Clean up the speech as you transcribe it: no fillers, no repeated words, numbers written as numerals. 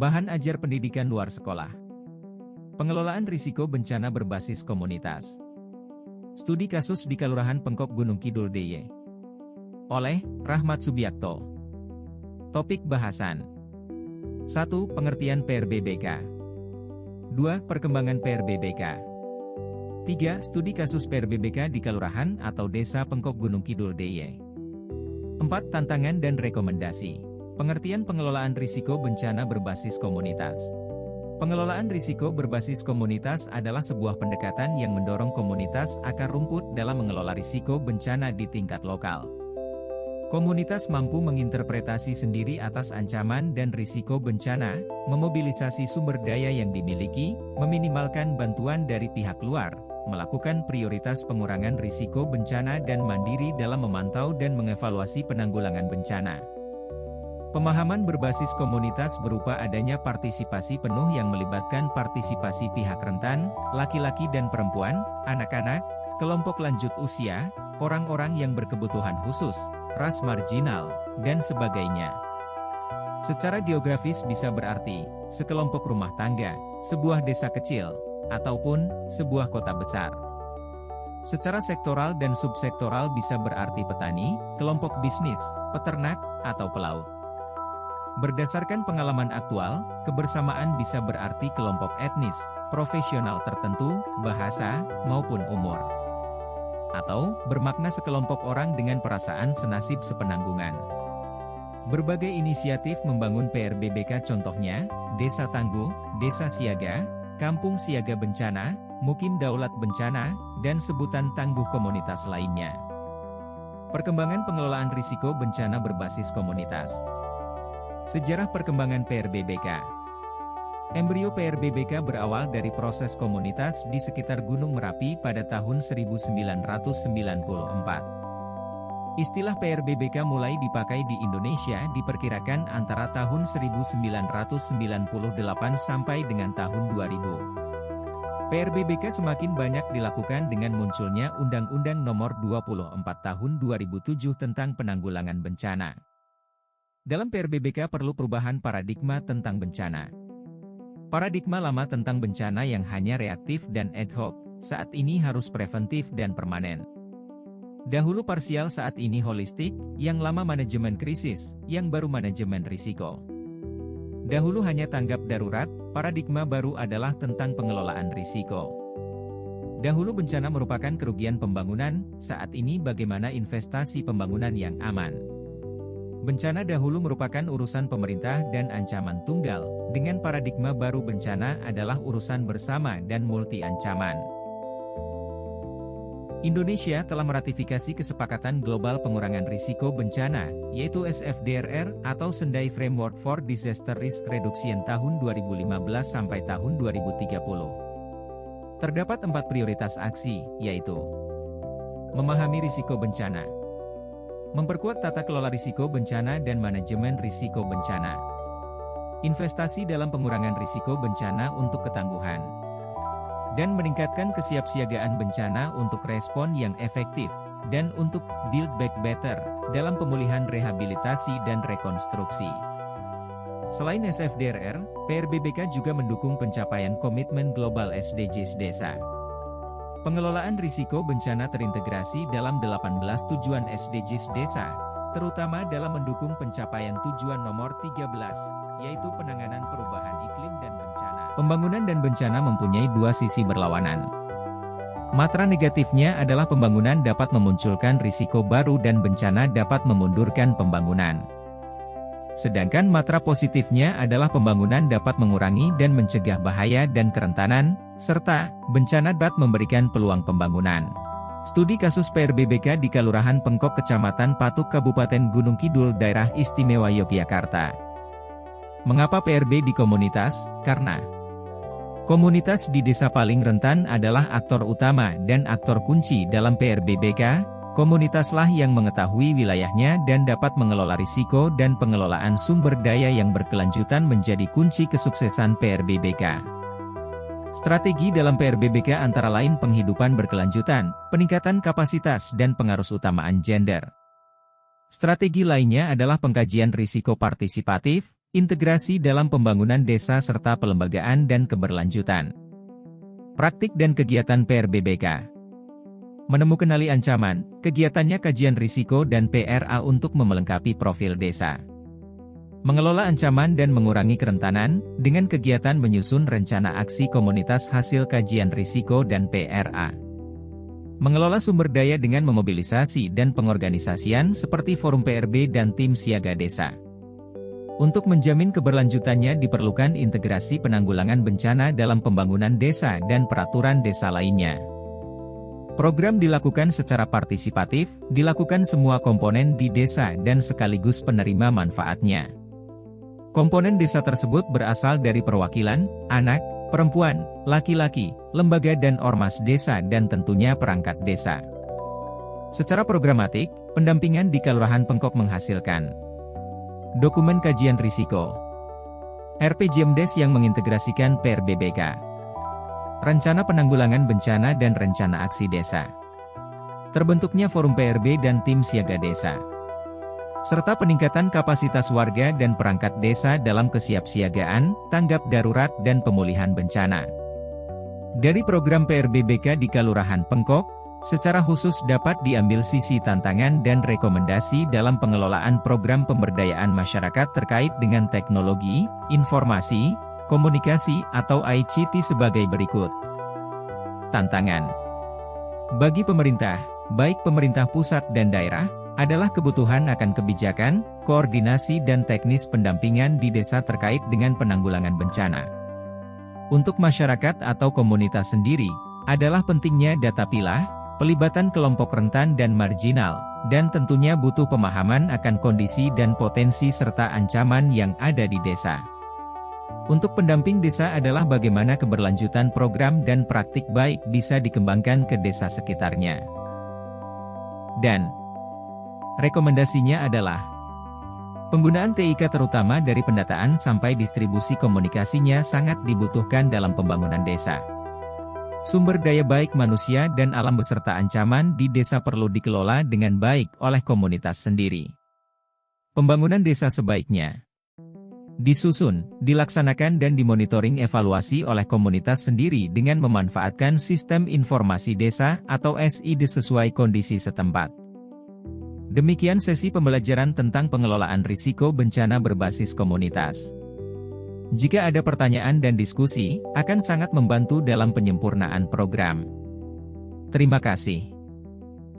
Bahan ajar pendidikan luar sekolah. Pengelolaan risiko bencana berbasis komunitas. Studi kasus di Kelurahan Pengkok Gunung Kidul DIY. Oleh Rahmat Subiakto. Topik bahasan. 1. Pengertian PRBBK. 2. Perkembangan PRBBK. 3. Studi kasus PRBBK di Kelurahan atau Desa Pengkok Gunung Kidul DIY. 4. Tantangan dan rekomendasi. Pengertian pengelolaan risiko bencana berbasis komunitas. Pengelolaan risiko berbasis komunitas adalah sebuah pendekatan yang mendorong komunitas akar rumput dalam mengelola risiko bencana di tingkat lokal. Komunitas mampu menginterpretasi sendiri atas ancaman dan risiko bencana, memobilisasi sumber daya yang dimiliki, meminimalkan bantuan dari pihak luar, melakukan prioritas pengurangan risiko bencana dan mandiri dalam memantau dan mengevaluasi penanggulangan bencana. Pemahaman berbasis komunitas berupa adanya partisipasi penuh yang melibatkan partisipasi pihak rentan, laki-laki dan perempuan, anak-anak, kelompok lanjut usia, orang-orang yang berkebutuhan khusus, ras marginal, dan sebagainya. Secara geografis bisa berarti, sekelompok rumah tangga, sebuah desa kecil, ataupun sebuah kota besar. Secara sektoral dan subsektoral bisa berarti petani, kelompok bisnis, peternak, atau pelaut. Berdasarkan pengalaman aktual, kebersamaan bisa berarti kelompok etnis, profesional tertentu, bahasa, maupun umur. Atau, bermakna sekelompok orang dengan perasaan senasib sepenanggungan. Berbagai inisiatif membangun PRBBK contohnya, Desa Tangguh, Desa Siaga, Kampung Siaga Bencana, Mukim Daulat Bencana, dan sebutan tangguh komunitas lainnya. Perkembangan pengelolaan risiko bencana berbasis komunitas. Sejarah perkembangan PRBBK. Embrio PRBBK berawal dari proses komunitas di sekitar Gunung Merapi pada tahun 1994. Istilah PRBBK mulai dipakai di Indonesia diperkirakan antara tahun 1998 sampai dengan tahun 2000. PRBBK semakin banyak dilakukan dengan munculnya Undang-Undang Nomor 24 Tahun 2007 tentang Penanggulangan Bencana. Dalam PRBBK perlu perubahan paradigma tentang bencana. Paradigma lama tentang bencana yang hanya reaktif dan ad hoc, saat ini harus preventif dan permanen. Dahulu parsial, saat ini holistik, yang lama manajemen krisis, yang baru manajemen risiko. Dahulu hanya tanggap darurat, paradigma baru adalah tentang pengelolaan risiko. Dahulu bencana merupakan kerugian pembangunan, saat ini bagaimana investasi pembangunan yang aman. Bencana dahulu merupakan urusan pemerintah dan ancaman tunggal, dengan paradigma baru bencana adalah urusan bersama dan multi-ancaman. Indonesia telah meratifikasi Kesepakatan Global Pengurangan Risiko Bencana, yaitu SFDRR, atau Sendai Framework for Disaster Risk Reduction tahun 2015 sampai tahun 2030. Terdapat 4 prioritas aksi, yaitu memahami risiko bencana, memperkuat tata kelola risiko bencana dan manajemen risiko bencana, investasi dalam pengurangan risiko bencana untuk ketangguhan, dan meningkatkan kesiapsiagaan bencana untuk respon yang efektif, dan untuk Build Back Better, dalam pemulihan rehabilitasi dan rekonstruksi. Selain SFDRR, PRBBK juga mendukung pencapaian komitmen global SDGs Desa. Pengelolaan risiko bencana terintegrasi dalam 18 tujuan SDGs Desa, terutama dalam mendukung pencapaian tujuan nomor 13, yaitu penanganan perubahan iklim dan bencana. Pembangunan dan bencana mempunyai dua sisi berlawanan. Matra negatifnya adalah pembangunan dapat memunculkan risiko baru dan bencana dapat memundurkan pembangunan. Sedangkan matra positifnya adalah pembangunan dapat mengurangi dan mencegah bahaya dan kerentanan, serta bencana dapat memberikan peluang pembangunan. Studi kasus PRBBK di Kelurahan Pengkok Kecamatan Patuk Kabupaten Gunung Kidul Daerah Istimewa Yogyakarta. Mengapa PRB di komunitas? Karena komunitas di desa paling rentan adalah aktor utama dan aktor kunci dalam PRBBK. Komunitaslah yang mengetahui wilayahnya dan dapat mengelola risiko, dan pengelolaan sumber daya yang berkelanjutan menjadi kunci kesuksesan PRBBK. Strategi dalam PRBBK antara lain penghidupan berkelanjutan, peningkatan kapasitas dan pengarusutamaan gender. Strategi lainnya adalah pengkajian risiko partisipatif, integrasi dalam pembangunan desa serta pelembagaan dan keberlanjutan. Praktik dan kegiatan PRBBK. Menemukan ancaman, kegiatannya kajian risiko dan PRA untuk memelengkapi profil desa. Mengelola ancaman dan mengurangi kerentanan, dengan kegiatan menyusun rencana aksi komunitas hasil kajian risiko dan PRA. Mengelola sumber daya dengan memobilisasi dan pengorganisasian seperti forum PRB dan tim siaga desa. Untuk menjamin keberlanjutannya diperlukan integrasi penanggulangan bencana dalam pembangunan desa dan peraturan desa lainnya. Program dilakukan secara partisipatif, dilakukan semua komponen di desa dan sekaligus penerima manfaatnya. Komponen desa tersebut berasal dari perwakilan, anak, perempuan, laki-laki, lembaga dan ormas desa dan tentunya perangkat desa. Secara programatik, pendampingan di Kelurahan Pengkok menghasilkan dokumen kajian risiko, RPJMDes yang mengintegrasikan PRBBK, rencana penanggulangan bencana dan rencana aksi desa, terbentuknya forum PRB dan tim siaga desa, serta peningkatan kapasitas warga dan perangkat desa dalam kesiapsiagaan, tanggap darurat dan pemulihan bencana. Dari program PRBBK di Kelurahan Pengkok, secara khusus dapat diambil sisi tantangan dan rekomendasi dalam pengelolaan program pemberdayaan masyarakat terkait dengan teknologi, informasi, komunikasi atau ICT sebagai berikut. Tantangan. Bagi pemerintah, baik pemerintah pusat dan daerah, adalah kebutuhan akan kebijakan, koordinasi dan teknis pendampingan di desa terkait dengan penanggulangan bencana. Untuk masyarakat atau komunitas sendiri, adalah pentingnya data pilah, pelibatan kelompok rentan dan marginal, dan tentunya butuh pemahaman akan kondisi dan potensi serta ancaman yang ada di desa. Untuk pendamping desa adalah bagaimana keberlanjutan program dan praktik baik bisa dikembangkan ke desa sekitarnya. Dan rekomendasinya adalah penggunaan TIK terutama dari pendataan sampai distribusi komunikasinya sangat dibutuhkan dalam pembangunan desa. Sumber daya baik manusia dan alam beserta ancaman di desa perlu dikelola dengan baik oleh komunitas sendiri. Pembangunan desa sebaiknya disusun, dilaksanakan dan dimonitoring evaluasi oleh komunitas sendiri dengan memanfaatkan sistem informasi desa atau SID sesuai kondisi setempat. Demikian sesi pembelajaran tentang pengelolaan risiko bencana berbasis komunitas. Jika ada pertanyaan dan diskusi, akan sangat membantu dalam penyempurnaan program. Terima kasih.